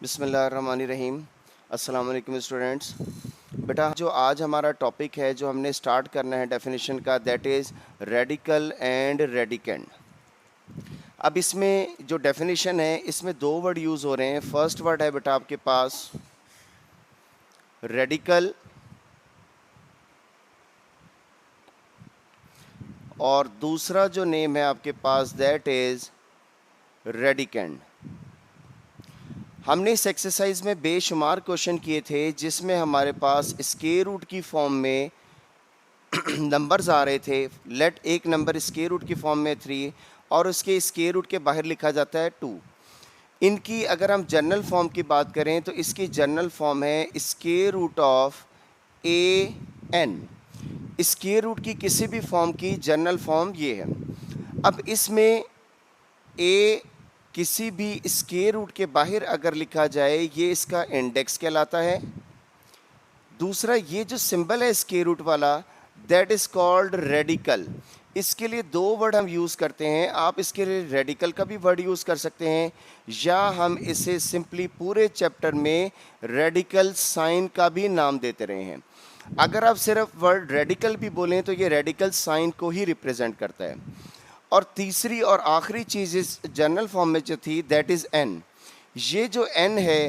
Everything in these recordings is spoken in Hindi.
बिस्मिल्लाहिर्रहमानिर्रहीम। अस्सलाम वालेकुम स्टूडेंट्स। बेटा जो आज हमारा टॉपिक है जो हमने स्टार्ट करना है डेफिनेशन का, that is radical and radicand. अब इसमें जो डेफिनेशन है इसमें दो वर्ड यूज़ हो रहे हैं। फर्स्ट वर्ड है बेटा आपके पास रेडिकल और दूसरा जो नेम है आपके पास दैट इज़ रेडिकेंड। हमने इस एक्सरसाइज में बेशुमार क्वेश्चन किए थे जिसमें हमारे पास स्क्वायर रूट की फॉर्म में नंबर्स आ रहे थे। लेट एक नंबर स्क्वायर रूट की फॉर्म में 3 और उसके स्क्वायर रूट के बाहर लिखा जाता है 2। इनकी अगर हम जनरल फॉर्म की बात करें तो इसकी जनरल फॉर्म है square root of A N. Square root की किसी भी फॉर्म की जनरल फॉर्म ये है। अब इसमें ए किसी भी स्क्वायर रूट के बाहर अगर लिखा जाए ये इसका इंडेक्स कहलाता है। दूसरा ये जो सिंबल है स्क्वायर रूट वाला दैट इज़ कॉल्ड रेडिकल। इसके लिए दो वर्ड हम यूज़ करते हैं। आप इसके लिए रेडिकल का भी वर्ड यूज़ कर सकते हैं या हम इसे सिंपली पूरे चैप्टर में रेडिकल साइन का भी नाम देते रहे हैं। अगर आप सिर्फ वर्ड रेडिकल भी बोलें तो ये रेडिकल साइन को ही रिप्रेजेंट करता है। और तीसरी और आखिरी चीज़ इस जनरल फॉर्म में जो थी दैट इज़ एन। ये जो एन है,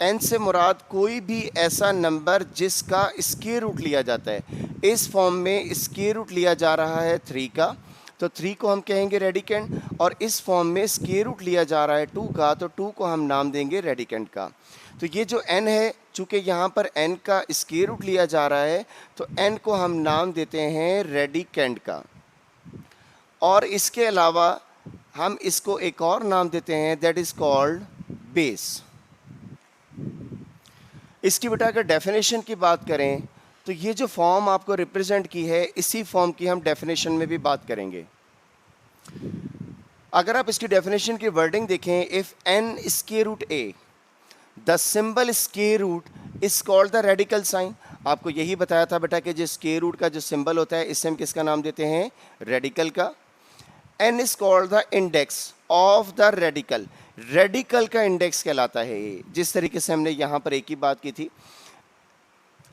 एन से मुराद कोई भी ऐसा नंबर जिसका स्क्वायर रूट लिया जाता है। इस फॉर्म में स्क्वायर रूट लिया जा रहा है 3 का, तो 3 को हम कहेंगे रेडिकेंड। और इस फॉर्म में स्क्वायर रूट लिया जा रहा है 2 का, तो 2 को हम नाम देंगे रेडिकेंड का। तो ये जो एन है, चूँकि यहाँ पर एन का स्क्वायर रूट लिया जा रहा है तो एन को हम नाम देते हैं रेडिकेंड का। और इसके अलावा हम इसको एक और नाम देते हैं दैट इज़ कॉल्ड बेस। इसकी बेटा अगर डेफिनेशन की बात करें तो ये जो फॉर्म आपको रिप्रेजेंट की है इसी फॉर्म की हम डेफिनेशन में भी बात करेंगे। अगर आप इसकी डेफिनेशन की वर्डिंग देखें, if N square root A the symbol square root is called the radical sign. आपको यही बताया था बेटा कि जो स्क्वायर रूट का जो सिंबल होता है इससे हम किसका नाम देते हैं, रेडिकल का। N is called the index of the radical. Radical का इंडेक्स कहलाता है ये, जिस तरीके से हमने यहाँ पर एक ही बात की थी।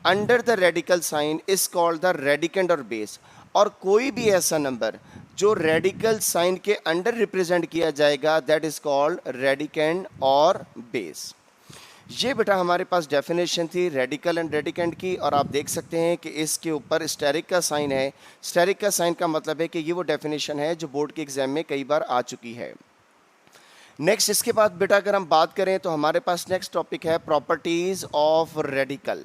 Under the radical sign is called the radicand और बेस। और कोई भी ऐसा नंबर जो रेडिकल साइन के अंडर रिप्रेजेंट किया जाएगा दैट इज कॉल्ड रेडिकेंड और बेस। ये बेटा हमारे पास डेफिनेशन थी रेडिकल एंड रेडिकेंड की। और आप देख सकते हैं कि इसके ऊपर स्टेरिक का साइन है। स्टेरिक का साइन का मतलब है कि ये वो डेफिनेशन है जो बोर्ड के एग्जाम में कई बार आ चुकी है। नेक्स्ट इसके बाद बेटा अगर हम बात करें तो हमारे पास नेक्स्ट टॉपिक है प्रॉपर्टीज ऑफ रेडिकल।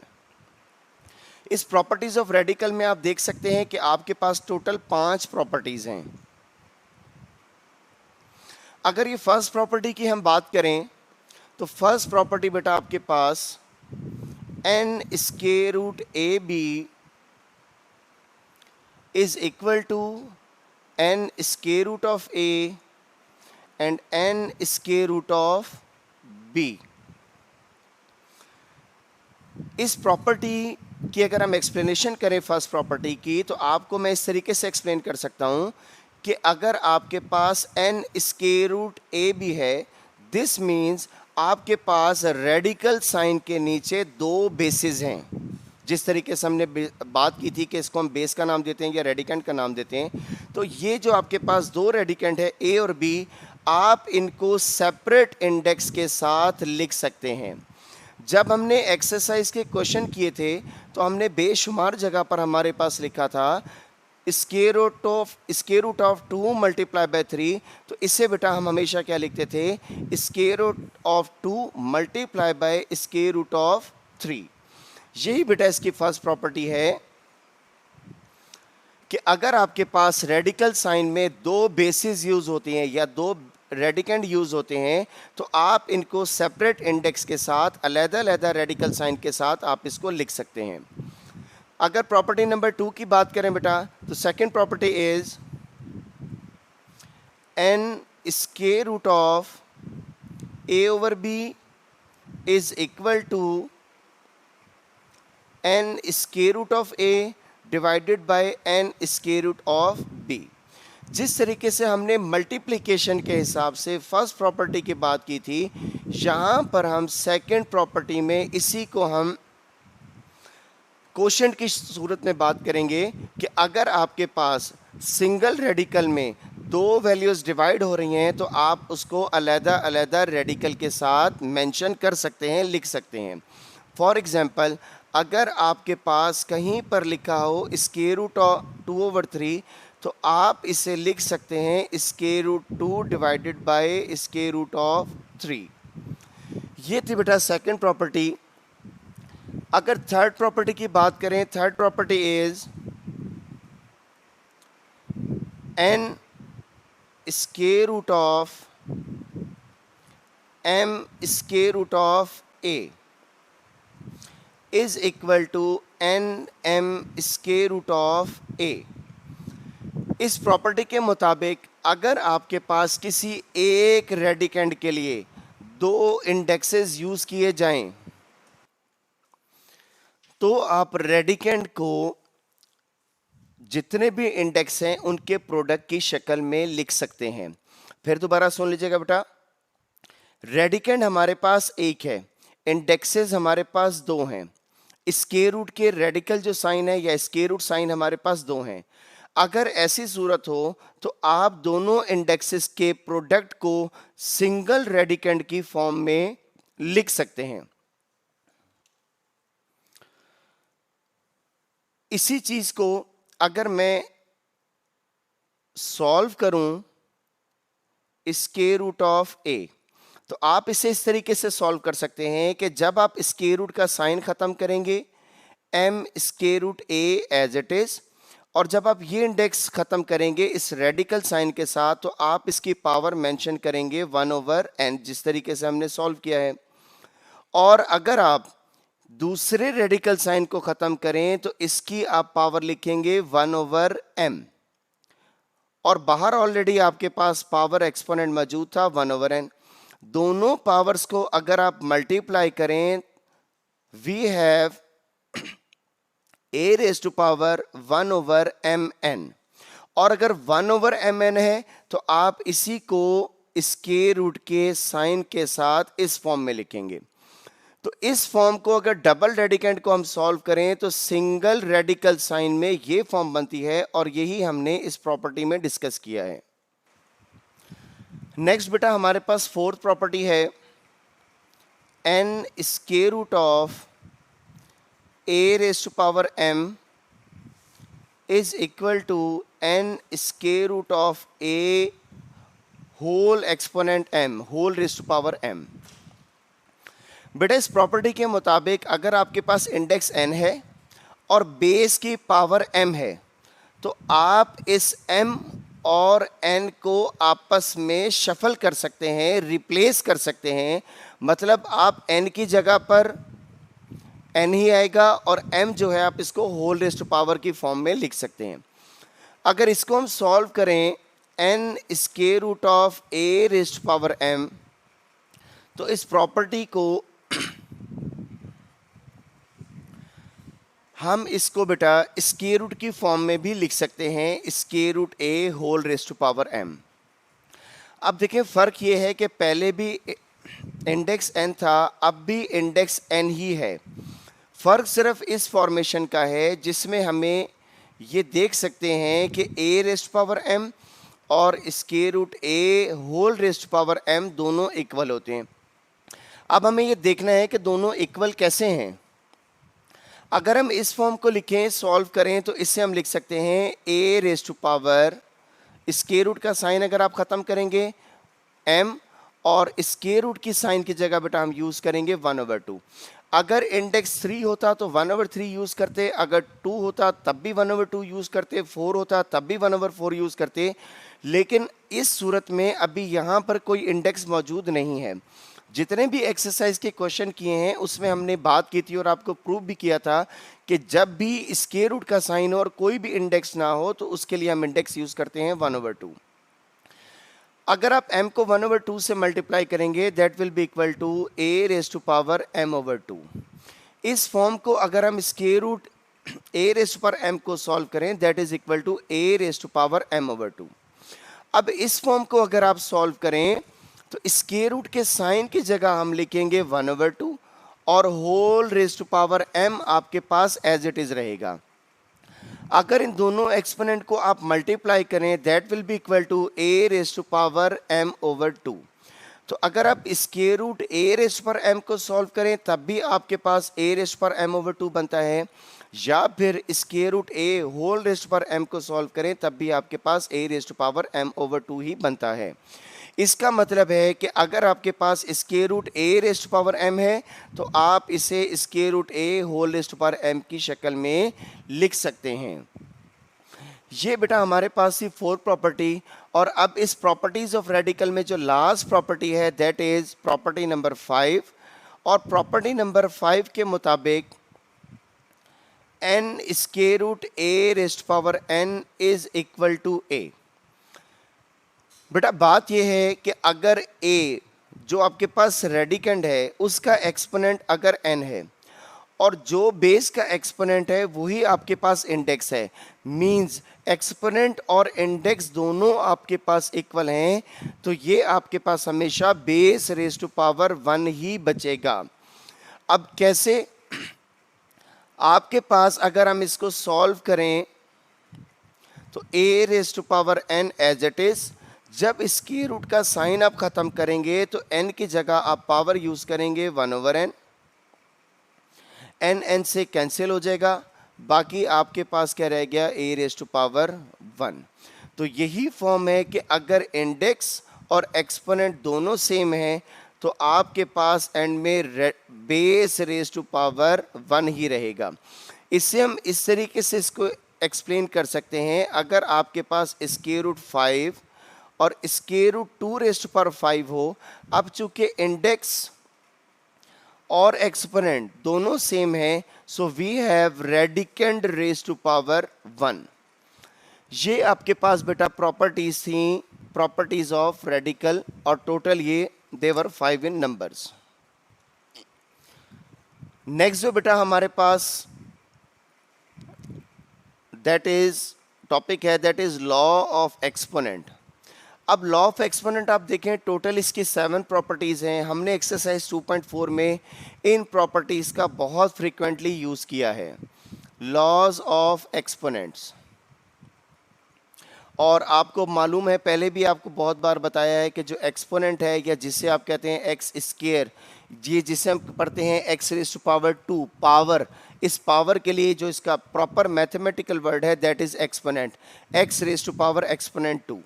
इस प्रॉपर्टीज ऑफ रेडिकल में आप देख सकते हैं कि आपके पास टोटल 5 प्रॉपर्टीज हैं। अगर ये फर्स्ट प्रॉपर्टी की हम बात करें तो फर्स्ट प्रॉपर्टी बेटा आपके पास n square root a b is equal to N square root of a and n square root of b. इस प्रॉपर्टी की अगर हम एक्सप्लेनेशन करें फर्स्ट प्रॉपर्टी की तो आपको मैं इस तरीके से एक्सप्लेन कर सकता हूं कि अगर आपके पास n square root a b है, दिस मीन्स आपके पास रेडिकल साइन के नीचे 2 बेसिस हैं। जिस तरीके से हमने बात की थी कि इसको हम बेस का नाम देते हैं या रेडिकेंड का नाम देते हैं, तो ये जो आपके पास 2 रेडिकेंड है ए और बी, आप इनको सेपरेट इंडेक्स के साथ लिख सकते हैं। जब हमने एक्सरसाइज के क्वेश्चन किए थे तो हमने बेशुमार जगह पर हमारे पास लिखा था square root of 2 multiply by 3। तो इससे बेटा हम हमेशा क्या लिखते थे, square root of 2 multiply by square root of 3। यही बेटा इसकी फर्स्ट प्रॉपर्टी है कि अगर आपके पास रेडिकल साइन में 2 बेसिस यूज होती हैं या 2 रेडिकेंड यूज होते हैं तो आप इनको सेपरेट इंडेक्स के साथ अलग-अलग रेडिकल साइन के साथ आप इसको लिख सकते हैं। अगर प्रॉपर्टी नंबर 2 की बात करें बेटा तो second property is N square root of A over B is equal to N square root of A divided by N square root of B. जिस तरीके से हमने मल्टीप्लिकेशन के हिसाब से फर्स्ट प्रॉपर्टी की बात की थी, यहाँ पर हम सेकंड प्रॉपर्टी में इसी को हम क्वोशंट की सूरत में बात करेंगे कि अगर आपके पास सिंगल रेडिकल में दो वैल्यूज़ डिवाइड हो रही हैं तो आप उसको अलग-अलग रेडिकल के साथ मेंशन कर सकते हैं, लिख सकते हैं। फॉर एग्जांपल, अगर आपके पास कहीं पर लिखा हो स्क्वायर रूट ऑफ 2/3 तो आप इसे लिख सकते हैं square root 2 divided by square root of 3। ये थी बेटा सेकंड प्रॉपर्टी। अगर थर्ड प्रॉपर्टी की बात करें, third property is n square root of m square root of a is equal to n m square root of a। इस प्रॉपर्टी के मुताबिक अगर आपके पास किसी एक रेडिकेंड के लिए दो इंडेक्सेस यूज किए जाएं तो आप रेडिकेंड को जितने भी इंडेक्स हैं उनके प्रोडक्ट की शक्ल में लिख सकते हैं। फिर दोबारा सुन लीजिएगा बेटा, रेडिकेंड हमारे पास एक है, इंडेक्सेस हमारे पास दो हैं, स्क्वायर रूट के रेडिकल जो साइन है या स्क्वायर रूट साइन हमारे पास दो हैं। अगर ऐसी सूरत हो तो आप दोनों इंडेक्सेस के प्रोडक्ट को सिंगल रेडिकेंड की फॉर्म में लिख सकते हैं। इसी चीज को अगर मैं सॉल्व करूं स्क्वायर रूट ऑफ ए तो आप इसे इस तरीके से सॉल्व कर सकते हैं कि जब आप स्क्वायर रूट का साइन खत्म करेंगे m square root a as it is, और जब आप ये इंडेक्स खत्म करेंगे इस रेडिकल साइन के साथ तो आप इसकी पावर मेंशन करेंगे 1/n, जिस तरीके से हमने सॉल्व किया है। और अगर आप दूसरे रेडिकल साइन को खत्म करें तो इसकी आप पावर लिखेंगे 1/m, और बाहर ऑलरेडी आपके पास पावर एक्सपोनेंट मौजूद था 1/n। दोनों पावर्स को अगर आप मल्टीप्लाई करें we have a raise to power 1/mn, और अगर 1/mn है तो आप इसी को स्क्वायर रूट के साइन के साथ इस फॉर्म में लिखेंगे। तो इस फॉर्म को अगर डबल रेडिकेंड को हम सॉल्व करें तो सिंगल रेडिकल साइन में ये फॉर्म बनती है, और यही हमने इस प्रॉपर्टी में डिस्कस किया है। नेक्स्ट बेटा हमारे पास फोर्थ प्रॉपर्टी है n square root of a raise to power m is equal to n square root of a whole exponent m whole raise to power m। बेटा इस प्रॉपर्टी के मुताबिक अगर आपके पास इंडेक्स n है और बेस की पावर m है तो आप इस m और n को आपस में शफल कर सकते हैं, रिप्लेस कर सकते हैं। मतलब आप n की जगह पर n ही आएगा और m जो है आप इसको होल रेज़ टू पावर की फॉर्म में लिख सकते हैं। अगर इसको हम सॉल्व करें n square root of a raise to power m तो इस प्रॉपर्टी को हम इसको बेटा स्क्वायर रूट की फॉर्म में भी लिख सकते हैं, square root a whole raise to power m। अब देखें फ़र्क ये है कि पहले भी इंडेक्स n था, अब भी इंडेक्स n ही है। फ़र्क सिर्फ इस फॉर्मेशन का है जिसमें हमें ये देख सकते हैं कि a raise to power m और square root a whole raise to power m दोनों इक्वल होते हैं। अब हमें ये देखना है कि दोनों इक्वल कैसे हैं। अगर हम इस फॉर्म को लिखें, सॉल्व करें तो इससे हम लिख सकते हैं a raise to power square root का साइन अगर आप ख़त्म करेंगे m, और स्क्वायर रूट की साइन की जगह बेटा हम यूज़ करेंगे 1/2। अगर इंडेक्स 3 होता तो 1/3 यूज़ करते, अगर 2 होता तब भी 1/2 यूज़ करते, 4 होता तब भी 1/4 यूज़ करते। लेकिन इस सूरत में अभी यहाँ पर कोई इंडेक्स मौजूद नहीं है। जितने भी एक्सरसाइज के क्वेश्चन किए हैं उसमें हमने बात की थी और आपको प्रूव भी किया था कि जब भी स्क्वायर रूट का साइन हो और कोई भी इंडेक्स ना हो तो उसके लिए हम इंडेक्स यूज़ करते हैं 1/2। अगर आप m को 1/2 से मल्टीप्लाई करेंगे that will be equal to a raise to power m/2। इस फॉर्म को अगर हम square root a raise to power m को सॉल्व करें that is equal to a raise to power m/2। अब इस फॉर्म को अगर आप सॉल्व करें तो स्क्वायर रूट के साइन की जगह हम लिखेंगे 1/2 और whole raise to power m आपके पास एज इट इज रहेगा। अगर इन दोनों एक्सपोनेंट को आप मल्टीप्लाई करें that will be equal to a raise to power m/2। तो अगर आप स्क्वायर रूट a रेज पर m को सॉल्व करें तब भी आपके पास a रेज पर m/2 बनता है, या फिर square root a whole raise पर m को सॉल्व करें तब भी आपके पास a raise to power m/2 ही बनता है। इसका मतलब है कि अगर आपके पास square root a raise to power m है तो आप इसे square root a whole raise to power m की शक्ल में लिख सकते हैं। ये बेटा हमारे पास थी 4 प्रॉपर्टी, और अब इस प्रॉपर्टीज ऑफ रेडिकल में जो लास्ट प्रॉपर्टी है दैट इज प्रॉपर्टी नंबर 5, और प्रॉपर्टी नंबर 5 के मुताबिक n square root a raise to power n is equal to a। बेटा बात यह है कि अगर a जो आपके पास रेडिकेंड है उसका एक्सपोनेंट अगर n है और जो बेस का एक्सपोनेंट है वही आपके पास इंडेक्स है, मींस एक्सपोनेंट और इंडेक्स दोनों आपके पास इक्वल हैं, तो ये आपके पास हमेशा बेस रेज टू पावर 1 ही बचेगा। अब कैसे? आपके पास अगर हम इसको सॉल्व करें तो a raise to power n as it is, जब स्क्वायर रूट का साइन आप खत्म करेंगे तो n की जगह आप पावर यूज करेंगे 1/n, n से कैंसिल हो जाएगा, बाकी आपके पास क्या रह गया a रेज टू पावर 1। तो यही फॉर्म है कि अगर इंडेक्स और एक्सपोनेंट दोनों सेम हैं तो आपके पास एंड में बेस रेज टू पावर 1 ही रहेगा। इससे हम इस तरीके से इसको एक्सप्लेन कर सकते हैं, अगर आपके पास स्क्वायर रूट 5 और square root 2 raise to power 5 हो, अब चूंकि इंडेक्स और एक्सपोनेंट दोनों सेम है so we have radicand raise to power 1। ये आपके पास बेटा प्रॉपर्टीज थी, प्रॉपर्टीज ऑफ रेडिकल, और टोटल ये देवर 5 इन नंबर्स। नेक्स्ट जो बेटा हमारे पास दैट इज टॉपिक है that is law of exponent. अब लॉ ऑफ एक्सपोनेंट आप देखें टोटल इसकी 7 प्रॉपर्टीज़ हैं। हमने एक्सरसाइज 2.4 में इन प्रॉपर्टीज़ का बहुत फ्रीक्वेंटली यूज़ किया है, लॉज ऑफ एक्सपोनेंट्स। और आपको मालूम है, पहले भी आपको बहुत बार बताया है कि जो एक्सपोनेंट है या जिसे आप कहते हैं एक्स स्क्वायर, ये जिसे हम पढ़ते हैं X raise to power 2, power, इस पावर के लिए जो इसका प्रॉपर मैथमेटिकल वर्ड है that is exponent, X raise to power exponent 2।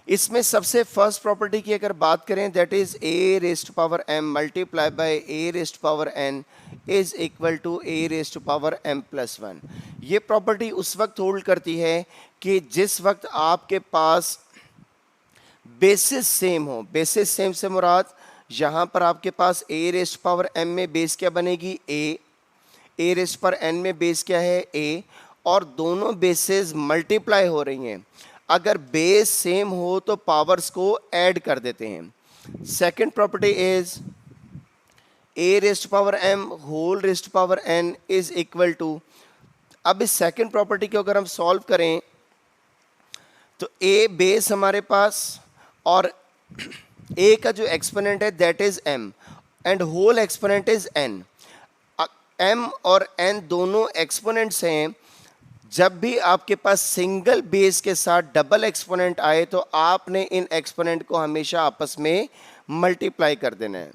इसमें सबसे फर्स्ट प्रॉपर्टी की अगर बात करें that is a raise to power m multiply by a raise to power n is equal to a raise to power m plus 1। ये प्रॉपर्टी उस वक्त होल्ड करती है कि जिस वक्त आपके पास बेसिस सेम हो। बेसिस सेम से मुराद यहाँ पर आपके पास a raise to power m में बेस क्या बनेगी a raise to power n में बेस क्या है a, और दोनों बेसेस मल्टीप्लाई हो रही हैं। अगर बेस सेम हो तो पावर्स को ऐड कर देते हैं। Second property is a raise to power m whole raise to power n is equal to, अब इस सेकंड प्रॉपर्टी को अगर हम सॉल्व करें तो a बेस हमारे पास और a का जो एक्सपोनेंट है that is m and whole exponent is n। m और n दोनों एक्सपोनेंट्स हैं। जब भी आपके पास सिंगल बेस के साथ डबल एक्सपोनेंट आए तो आपने इन एक्सपोनेंट को हमेशा आपस में मल्टीप्लाई कर देना है।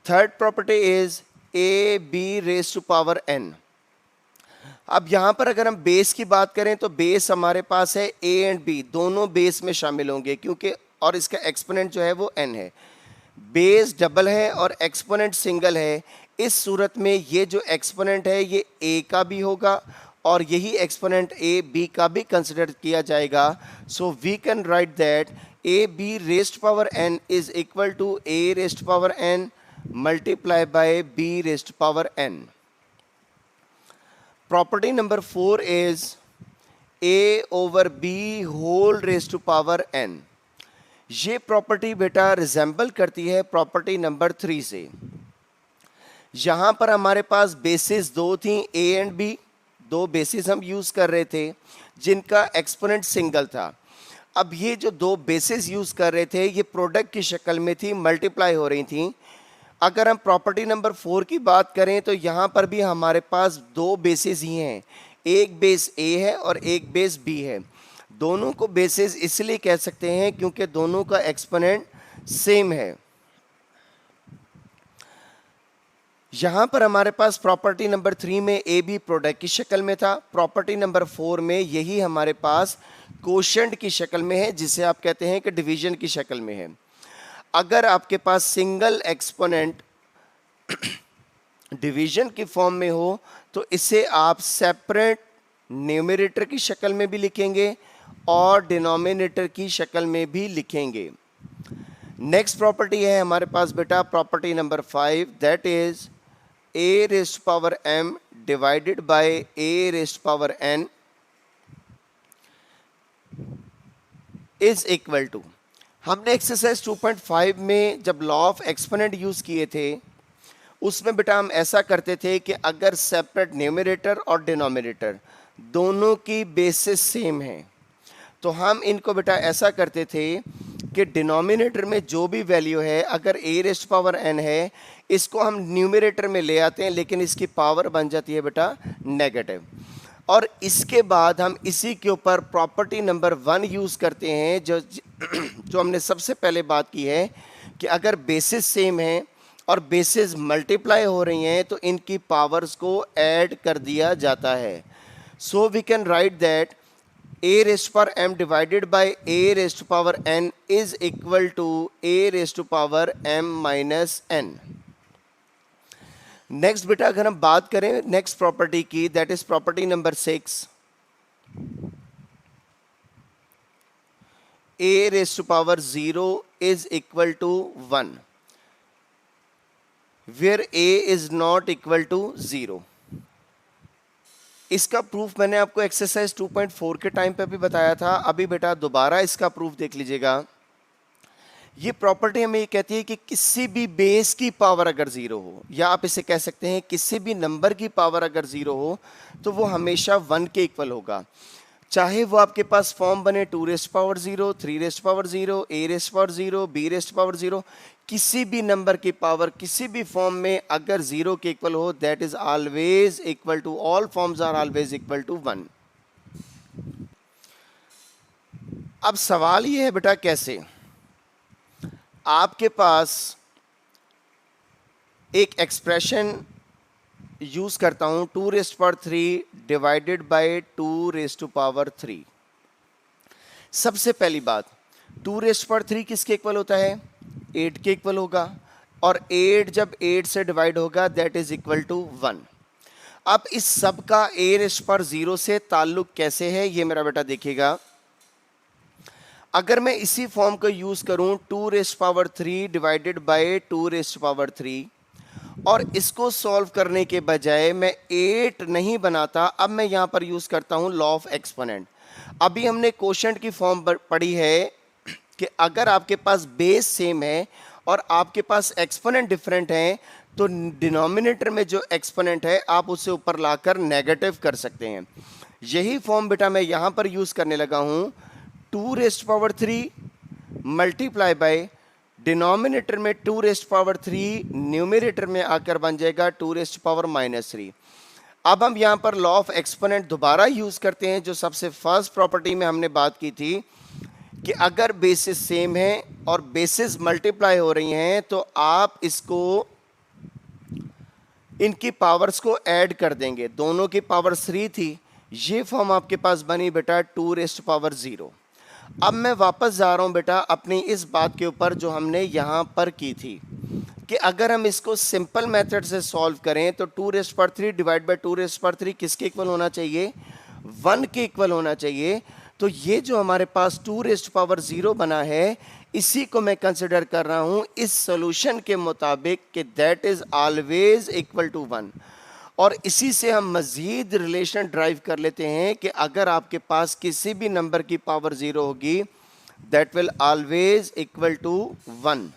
Third property is a b raise to power n। अब यहाँ पर अगर हम बेस की बात करें तो बेस हमारे पास है a एंड b, दोनों बेस में शामिल होंगे क्योंकि, और इसका एक्सपोनेंट जो है वो n है। बेस डबल है और एक्सपोनेंट सिंगल है, इस सूरत में ये जो एक्सपोनेंट है ये a का भी होगा और यही एक्सपोनेंट a b का भी कंसिडर किया जाएगा। So we can write that a b raise to power n is equal to a raise to power n multiply by b raise to power n। Property number 4 is a over b whole raise to power n। ये प्रॉपर्टी बेटा रिजेंबल करती है प्रॉपर्टी नंबर 3 से। यहाँ पर हमारे पास बेसिस दो थी a एंड b, दो बेसिस हम यूज़ कर रहे थे जिनका एक्सपोनेंट सिंगल था। अब ये जो दो बेसिस यूज़ कर रहे थे ये प्रोडक्ट की शक्ल में थी, मल्टीप्लाई हो रही थी। अगर हम प्रॉपर्टी नंबर 4 की बात करें तो यहाँ पर भी हमारे पास दो बेसिस ही हैं, एक बेस ए है और एक बेस बी है। दोनों को बेसिस इसलिए कह सकते हैं क्योंकि दोनों का एक्सपोनेंट सेम है। यहाँ पर हमारे पास प्रॉपर्टी नंबर 3 में ए बी प्रोडक्ट की शक्ल में था, प्रॉपर्टी नंबर 4 में यही हमारे पास कोशेंट की शक्ल में है, जिसे आप कहते हैं कि डिवीजन की शक्ल में है। अगर आपके पास सिंगल एक्सपोनेंट डिवीजन की फॉर्म में हो तो इसे आप सेपरेट न्यूमरेटर की शक्ल में भी लिखेंगे और डिनोमिनेटर की शक्ल में भी लिखेंगे। नेक्स्ट प्रॉपर्टी है हमारे पास बेटा property number 5, that is a raised to power m divided by a raised to power n is equal to। हमने एक्सरसाइज 2.5 में जब लॉ ऑफ एक्सपोनेंट यूज किए थे उसमें बेटा हम ऐसा करते थे कि अगर सेपरेट न्यूमरेटर और डिनोमिनेटर दोनों की बेसिस सेम है तो हम इनको बेटा ऐसा करते थे कि डिनोमिनेटर में जो भी वैल्यू है, अगर a रेस्ट पावर n है, इसको हम न्यूमरेटर में ले आते हैं लेकिन इसकी पावर बन जाती है बेटा नेगेटिव। और इसके बाद हम इसी के ऊपर प्रॉपर्टी नंबर 1 यूज़ करते हैं जो हमने सबसे पहले बात की है कि अगर बेसिस सेम है और बेसिस मल्टीप्लाई हो रही हैं तो इनकी पावर्स को ऐड कर दिया जाता है। So we can write that a raised to power m divided by a raised to power n is equal to a raised to power m minus n। Next बेटा अगर हम बात करें नेक्स्ट प्रॉपर्टी की, that is property number 6, a raised to power 0 is equal to 1 where a is not equal to 0। इसका प्रूफ मैंने आपको एक्सरसाइज 2.4 के टाइम पे भी बताया था। अभी बेटा दोबारा इसका प्रूफ देख लीजिएगा। ये प्रॉपर्टी हमें ये कहती है कि किसी भी बेस की पावर अगर 0 हो, या आप इसे कह सकते हैं किसी भी नंबर की पावर अगर 0 हो तो वो हमेशा 1 के इक्वल होगा, चाहे वो आपके पास फॉर्म बने 2 raised power 0, 3 rest power 0, a rest power 0, b rest power 0, किसी भी नंबर की पावर किसी भी फॉर्म में अगर 0 के इक्वल हो, that is always equal to, all forms are always equal to 1। अब सवाल ये है बेटा कैसे, आपके पास एक एक्सप्रेशन यूज करता हूं 2 raised power 3 divided by 2 raised to power 3। सबसे पहली बात 2 रेस्ट पावर 3 किसके इक्वल होता है, 8 के इक्वल होगा, और 8 जब 8 से डिवाइड होगा दैट इज इक्वल टू 1। अब इस सब का a रेस्ट पावर 0 से ताल्लुक कैसे है ये मेरा बेटा देखिएगा। अगर मैं इसी फॉर्म को यूज करूं 2 raised power 3 divided by 2 raised power 3 और इसको सॉल्व करने के बजाय मैं 8 नहीं बनाता, अब मैं यहां पर यूज करता हूं लॉ ऑफ एक्सपोनेंट। अभी हमने कोशेंट की फॉर्म पढ़ी है कि अगर आपके पास बेस सेम है और आपके पास एक्सपोनेंट डिफरेंट है तो डिनोमिनेटर में जो एक्सपोनेंट है आप उसे ऊपर लाकर नेगेटिव कर सकते हैं। यही फॉर्म बेटा मैं यहां पर यूज करने लगा हूं, 2 raised power 3 multiply by denominator में 2 रेस्ट पावर 3, न्यूमरेटर में आकर बन जाएगा 2 रेस्ट पावर -3। अब हम यहां पर लॉ ऑफ एक्सपोनेंट दोबारा यूज करते हैं जो सबसे फर्स्ट प्रॉपर्टी में हमने बात की थी कि अगर बेसिस सेम है और बेसिस मल्टीप्लाई हो रही हैं तो आप इसको इनकी पावर्स को ऐड कर देंगे। दोनों की पावर 3 थी, ये फॉर्म आपके पास बनी बेटा 2 रेस्ट पावर 0। अब मैं वापस जा रहा हूं बेटा अपनी इस बात के ऊपर जो हमने यहां पर की थी कि अगर हम इसको सिंपल मेथड से सॉल्व करें तो 2 raised power 3 divide by 2 raised power 3 किसके इक्वल होना चाहिए, 1 के इक्वल होना चाहिए। तो ये जो हमारे पास 2 रेस्ट पावर 0 बना है इसी को मैं कंसिडर कर रहा हूं इस सॉल्यूशन के मुताबिक कि that is always equal to 1। और इसी से हम मज़ीद रिलेशन ड्राइव कर लेते हैं कि अगर आपके पास किसी भी नंबर की पावर 0 होगी that will always equal to 1।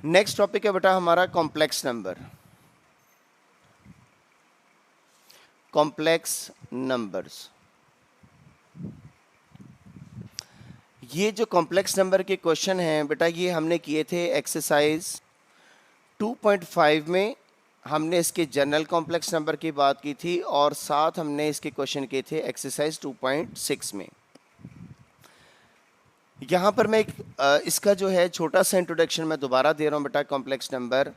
Next topic है बेटा हमारा कॉम्प्लेक्स नंबर। कॉम्प्लेक्स नंबर्स ये जो कॉम्प्लेक्स नंबर के क्वेश्चन हैं बेटा, ये हमने किए थे एक्सरसाइज 2.5 में। हमने इसके जनरल कॉम्प्लेक्स नंबर की बात की थी और साथ हमने इसके क्वेश्चन किए थे एक्सरसाइज 2.6 में। यहाँ पर मैं इसका जो है छोटा सा इंट्रोडक्शन मैं दोबारा दे रहा हूँ बेटा। कॉम्प्लेक्स नंबर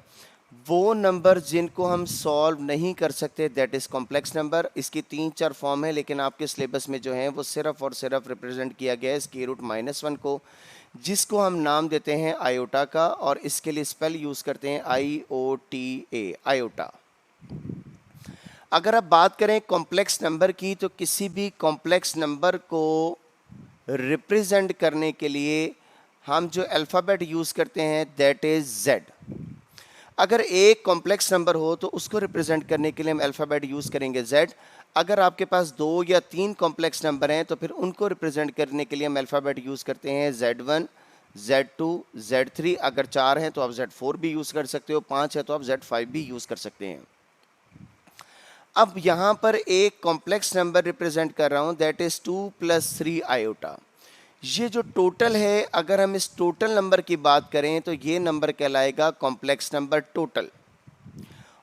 वो नंबर जिनको हम सॉल्व नहीं कर सकते, दैट इज़ कॉम्प्लेक्स नंबर। इसकी 3-4 फॉर्म है, लेकिन आपके सिलेबस में जो है वो सिर्फ और सिर्फ रिप्रेजेंट किया गया है स्क्वायर रूट -1 को, जिसको हम नाम देते हैं आयोटा का, और इसके लिए स्पेल यूज़ करते हैं IOTA, आयोटा। अगर आप बात करें कॉम्प्लेक्स नंबर की, तो किसी भी कॉम्प्लेक्स नंबर को रिप्रेजेंट करने के लिए हम जो अल्फ़ाबेट यूज़ करते हैं दैट इज़ Z। अगर एक कॉम्प्लेक्स नंबर हो तो उसको रिप्रेजेंट करने के लिए हम अल्फ़ाबेट यूज़ करेंगे Z। अगर आपके पास 2 या 3 कॉम्प्लेक्स नंबर हैं तो फिर उनको रिप्रेजेंट करने के लिए हम अल्फ़ाबेट यूज़ करते हैं Z1, Z2, Z3। अगर 4 हैं तो आप Z4 भी यूज़ कर सकते हो, 5 है तो आप Z5 भी यूज़ कर सकते हैं। अब यहाँ पर एक कॉम्प्लेक्स नंबर रिप्रेजेंट कर रहा हूँ दैट इज़ 2 + 3 आयोटा। ये जो टोटल है, अगर हम इस टोटल नंबर की बात करें तो ये नंबर कहलाएगा कॉम्प्लेक्स नंबर टोटल।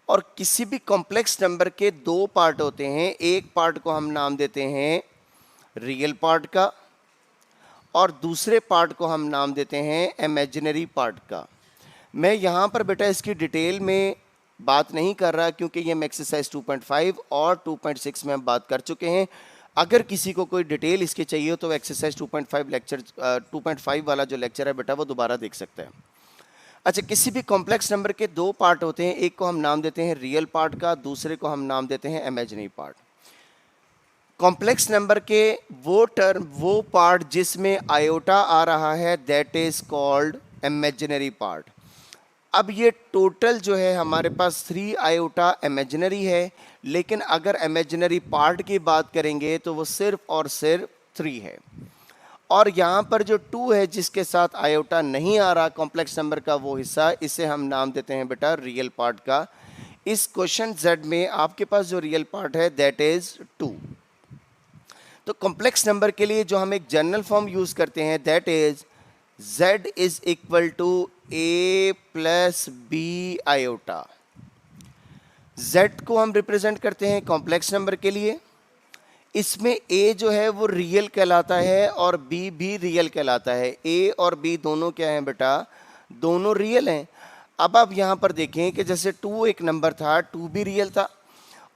और किसी भी कॉम्प्लेक्स नंबर के 2 पार्ट होते हैं, एक पार्ट को हम नाम देते हैं रियल पार्ट का और दूसरे पार्ट को हम नाम देते हैं इमेजिनरी पार्ट का। मैं यहाँ पर बेटा इसकी डिटेल में बात नहीं कर रहा क्योंकि ये हम एक्सरसाइज 2.5 और 2.6 में हम बात कर चुके हैं। अगर किसी को कोई डिटेल इसके चाहिए हो तो एक्सरसाइज 2.5 लेक्चर 2.5 वाला जो लेक्चर है बेटा वो दोबारा देख सकते हैं। अच्छा, किसी भी कॉम्प्लेक्स नंबर के 2 पार्ट होते हैं, एक को हम नाम देते हैं रियल पार्ट का, दूसरे को हम नाम देते हैं इमेजिनरी पार्ट। कॉम्प्लेक्स नंबर के वो पार्ट जिसमें आयोटा आ रहा है that is called imaginary part. अब ये टोटल जो है हमारे पास 3 आयोटा इमेजिनरी है, लेकिन अगर इमेजिनरी पार्ट की बात करेंगे तो वो सिर्फ और सिर्फ 3 है। और यहाँ पर जो 2 है जिसके साथ आयोटा नहीं आ रहा कॉम्प्लेक्स नंबर का वो हिस्सा, इसे हम नाम देते हैं बेटा रियल पार्ट का। इस क्वेश्चन Z में आपके पास जो रियल पार्ट है दैट इज 2। तो कॉम्प्लेक्स नंबर के लिए जो हम एक जनरल फॉर्म यूज करते हैं that is Z is equal to A + B iota. Z को हम रिप्रेजेंट करते हैं कॉम्प्लेक्स नंबर के लिए। इसमें A जो है वो रियल कहलाता है और B भी रियल कहलाता है। A और B दोनों क्या हैं बेटा? दोनों रियल हैं। अब आप यहाँ पर देखें कि जैसे 2 एक नंबर था, 2 भी रियल था,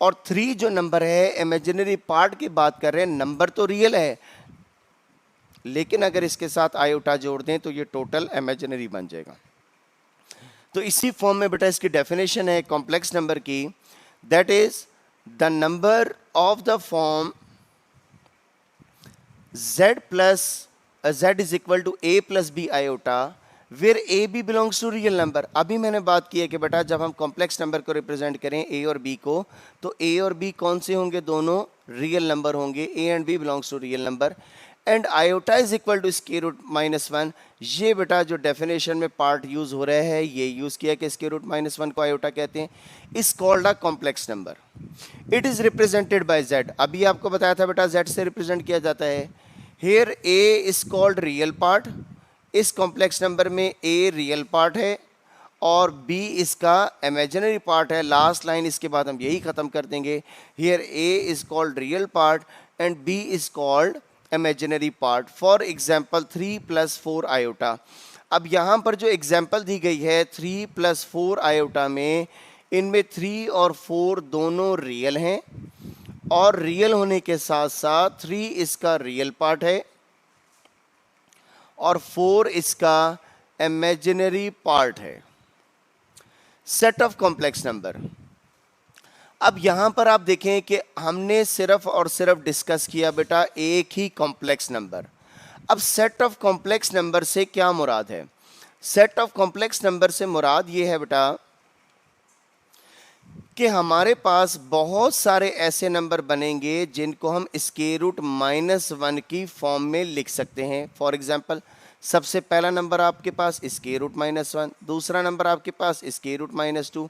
और 3 जो नंबर है इमेजिनरी पार्ट की बात कर रहे हैं, नंबर तो रियल है लेकिन अगर इसके साथ आयोटा जोड़ दें तो ये टोटल इमेजिनरी बन जाएगा। तो इसी फॉर्म में बेटा इसकी डेफिनेशन है कॉम्प्लेक्स नंबर की, that is the number of the form Z is equal to A + B iota where AB belongs to real number। अभी मैंने बात की है कि बेटा जब हम कॉम्प्लेक्स नंबर को रिप्रेजेंट करें A और B को, तो A और B कौन से होंगे? दोनों रियल नंबर होंगे। A and B belongs to real number and iota is equal to square root -1। ये बेटा जो डेफिनेशन में पार्ट यूज हो रहा है ये यूज किया कि स्क्वायर रूट -1 को आयोटा कहते हैं। Is called a complex number. It is represented by Z। अभी आपको बताया था बेटा Z से रिप्रेजेंट किया जाता है। Here A is called real part. इस कॉम्प्लेक्स नंबर में A रियल पार्ट है और B इसका इमेजिनरी पार्ट है। लास्ट लाइन इसके बाद हम यही खत्म कर देंगे। Here A is called real part and B is called imaginary part. For example 3 + 4 iota. अब यहाँ पर जो एग्जाम्पल दी गई है 3 + 4 आयोटा में, इनमें 3 और 4 दोनों रियल हैं और रियल होने के साथ साथ 3 इसका रियल पार्ट है और 4 इसका इमेजिनरी पार्ट है। Set of complex number. अब यहाँ पर आप देखें कि हमने सिर्फ और सिर्फ डिस्कस किया बेटा एक ही कॉम्प्लेक्स नंबर। अब सेट ऑफ कॉम्प्लेक्स नंबर से क्या मुराद है? सेट ऑफ कॉम्प्लेक्स नंबर से मुराद ये है बेटा कि हमारे पास बहुत सारे ऐसे नंबर बनेंगे जिनको हम स्क्वायर रूट -1 की फॉर्म में लिख सकते हैं। फॉर एग्जांपल सबसे पहला नंबर आपके पास स्क्वायर रूट -1, दूसरा नंबर आपके पास square root -2,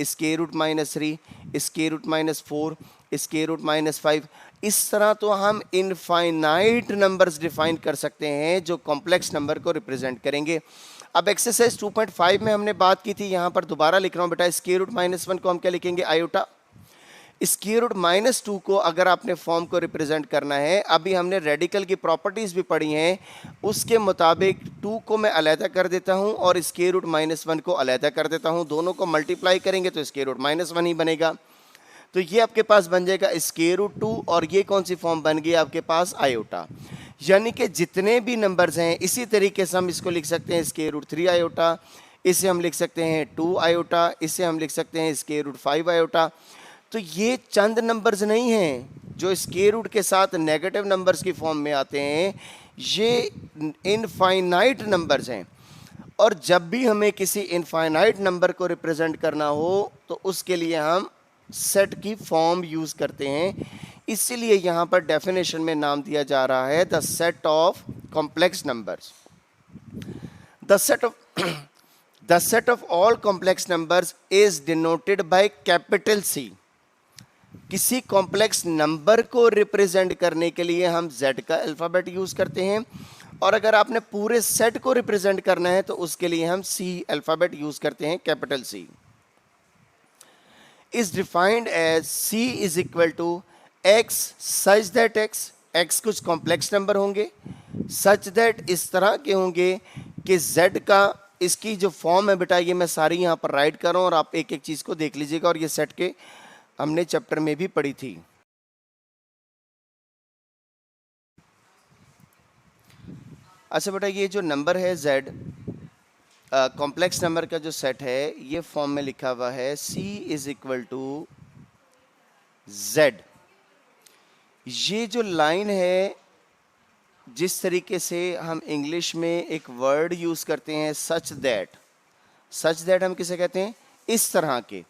square root -3, square root -4, square root -5। इस तरह तो हम इनफाइनाइट नंबर्स डिफाइन कर सकते हैं जो कॉम्प्लेक्स नंबर को रिप्रेजेंट करेंगे। अब एक्सरसाइज 2.5 में हमने बात की थी, यहाँ पर दोबारा लिख रहा हूँ बेटा, स्क्वायर रूट -1 को हम क्या लिखेंगे, आयोटा। स्क्वायर रूट -2 को अगर आपने फॉर्म को रिप्रेजेंट करना है, अभी हमने रेडिकल की प्रॉपर्टीज भी पढ़ी हैं, उसके मुताबिक 2 को मैं अलहदा कर देता हूं और स्क्वायर रूट -1 को अलहदा कर देता हूं। दोनों को मल्टीप्लाई करेंगे तो स्क्वायर रूट -1 ही बनेगा। तो ये आपके पास बन जाएगा स्क्वायर रूट 2 और ये कौन सी फॉर्म बन गई आपके पास, आयोटा। यानी कि जितने भी नंबर्स हैं इसी तरीके से हम इसको लिख सकते हैं स्क्वायर रूट 3 आयोटा, इसे हम लिख सकते हैं 2 आयोटा, इसे हम लिख सकते हैं स्क्वायर रूट 5 आयोटा। तो ये चंद नंबर्स नहीं हैं जो स्क्वायर रूट के साथ नेगेटिव नंबर्स की फॉर्म में आते हैं, ये इनफाइनाइट नंबर्स हैं। और जब भी हमें किसी इनफाइनाइट नंबर को रिप्रेजेंट करना हो तो उसके लिए हम सेट की फॉर्म यूज़ करते हैं। इसीलिए यहाँ पर डेफिनेशन में नाम दिया जा रहा है the set of complex numbers. The set of all complex numbers is denoted by capital C. किसी कॉम्प्लेक्स नंबर को रिप्रेजेंट करने के लिए हम Z का अल्फ़ाबेट यूज़ करते हैं, और अगर आपने पूरे सेट को रिप्रेजेंट करना है तो उसके लिए हम C अल्फ़ाबेट यूज़ करते हैं, capital C। Is defined as C is equal to X such that X कुछ कॉम्प्लेक्स नंबर होंगे, सच दैट इस तरह के होंगे कि Z का, इसकी जो फॉर्म है बेटा ये मैं सारी यहाँ पर राइट कर रहा हूँ और आप एक एक चीज़ को देख लीजिएगा, और ये सेट के हमने चैप्टर में भी पढ़ी थी। अच्छा बेटा, ये जो नंबर है Z, कॉम्प्लेक्स नंबर का जो सेट है, ये फॉर्म में लिखा हुआ है C is equal to Z। ये जो लाइन है, जिस तरीके से हम इंग्लिश में एक वर्ड यूज़ करते हैं सच दैट हम किसे कहते हैं, इस तरह के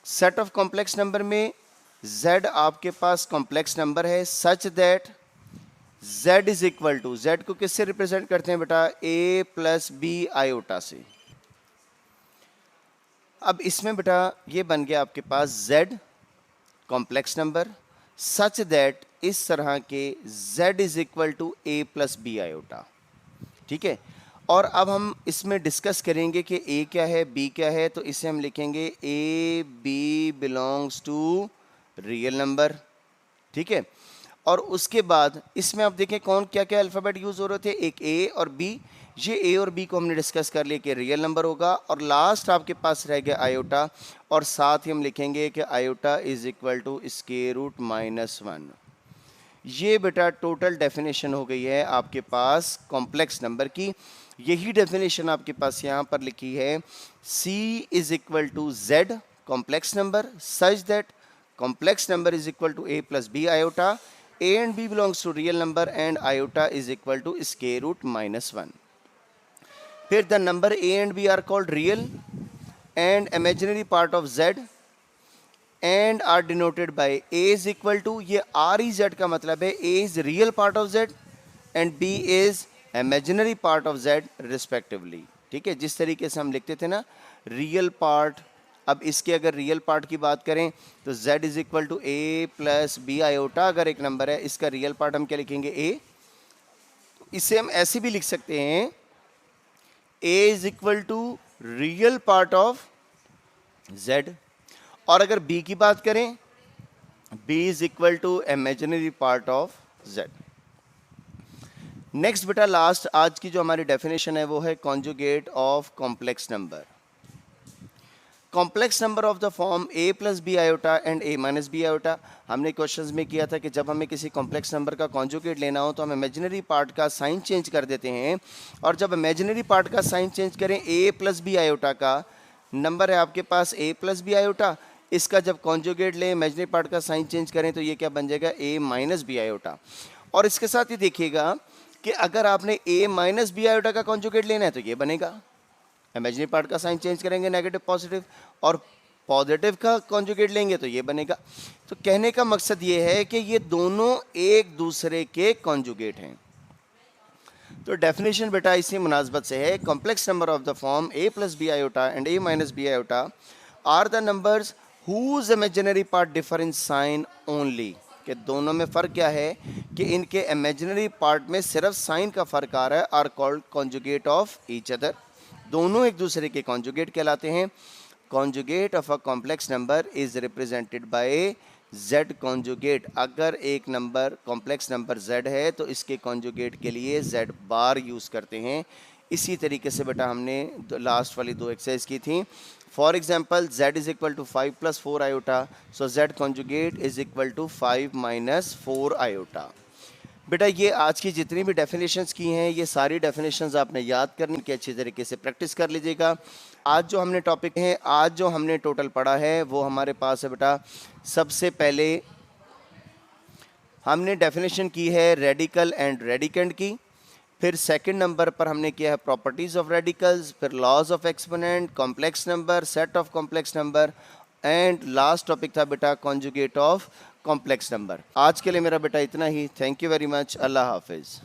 सेट ऑफ कॉम्प्लेक्स नंबर में Z आपके पास कॉम्प्लेक्स नंबर है, such that Z is equal to, Z को किससे रिप्रेजेंट करते हैं बेटा, A प्लस B आयोटा से। अब इसमें बेटा ये बन गया आपके पास Z complex number, such that इस तरह के Z is equal to A plus B iota. ठीक है, और अब हम इसमें डिस्कस करेंगे कि A क्या है, B क्या है। तो इसे हम लिखेंगे A B belongs to real number. ठीक है, और उसके बाद इसमें आप देखें कौन क्या क्या अल्फ़ाबेट यूज़ हो रहे थे, एक A और B। ये A और B को हमने डिस्कस कर लिया कि रियल नंबर होगा, और लास्ट आपके पास रह गया आयोटा, और साथ ही हम लिखेंगे कि iota is equal to square root -1। ये बेटा टोटल डेफिनेशन हो गई है आपके पास कॉम्प्लेक्स नंबर की। यही डेफिनेशन आपके पास यहाँ पर लिखी है, C is equal to Z complex number such that complex number is equal to A plus B iota, A and B belongs to real number and iota is equal to square root -1. फिर the number A and B are called real and imaginary part of Z and are denoted by A is equal to, ये R E Z का मतलब है A is real part of Z and B is imaginary part of Z respectively। ठीक है, जिस तरीके से हम लिखते थे ना रियल पार्ट, अब इसके अगर रियल पार्ट की बात करें तो Z is equal to A plus B iota अगर एक नंबर है, इसका रियल पार्ट हम क्या लिखेंगे, A। तो इसे हम ऐसे भी लिख सकते हैं A is equal to real part of Z, और अगर B की बात करें B is equal to imaginary part of Z। Next बेटा लास्ट आज की जो हमारी डेफिनेशन है वो है conjugate of complex number. Complex number of the form A plus B iota and A minus B iota. हमने क्वेश्चंस में किया था कि जब हमें किसी कॉम्प्लेक्स नंबर का कॉन्जुगेट लेना हो तो हम इमेजिनरी पार्ट का साइन चेंज कर देते हैं, और जब इमेजिनरी पार्ट का साइन चेंज करें A प्लस B आयोटा का नंबर है आपके पास A प्लस B आयोटा, इसका जब कॉन्जुगेट लें इमेजिनरी पार्ट का साइन चेंज करें तो ये क्या बन जाएगा, A माइनस B आयोटा। और इसके साथ ही देखिएगा कि अगर आपने A माइनस B आयोटा का कॉन्जुगेट लेना है तो ये बनेगा, इमेजिनरी पार्ट का साइन चेंज करेंगे नेगेटिव पॉजिटिव, और पॉजिटिव का कॉन्जुगेट लेंगे तो ये बनेगा। तो कहने का मकसद ये है कि ये दोनों एक दूसरे के कॉन्जुगेट हैं। तो डेफिनेशन बेटा इसी मुनासबत से है, complex number of the form A plus B iota and A minus B iota are the numbers whose imaginary part differ in sign only, कि दोनों में फ़र्क क्या है कि इनके इमेजिनरी पार्ट में सिर्फ साइन का फ़र्क आ रहा है, are called conjugate of each other, दोनों एक दूसरे के कॉन्जुगेट कहलाते हैं। Conjugate of a complex number is represented by z conjugate, अगर एक नंबर कॉम्प्लेक्स नंबर z है तो इसके कॉन्जुगेट के लिए z बार यूज़ करते हैं। इसी तरीके से बेटा हमने लास्ट वाली दो एक्सरसाइज की थी। For example z is equal to 5 plus 4 iota, so z conjugate is equal to 5 minus 4 iota. बेटा ये आज की जितनी भी डेफिनेशंस की हैं ये सारी डेफिनेशंस आपने याद करनी की, अच्छी तरीके से प्रैक्टिस कर लीजिएगा। आज जो हमने टॉपिक है, आज जो हमने टोटल पढ़ा है वो हमारे पास है बेटा, सबसे पहले हमने डेफिनेशन की है रेडिकल एंड रेडिकेंड की, फिर सेकंड नंबर पर हमने किया है प्रॉपर्टीज़ ऑफ रेडिकल्स, फिर laws of exponent, complex number, set of complex number, and last topic था बेटा कॉन्जुगेट ऑफ कॉम्प्लेक्स नंबर। आज के लिए मेरा बेटा इतना ही। Thank you very much. अल्लाह हाफिज़।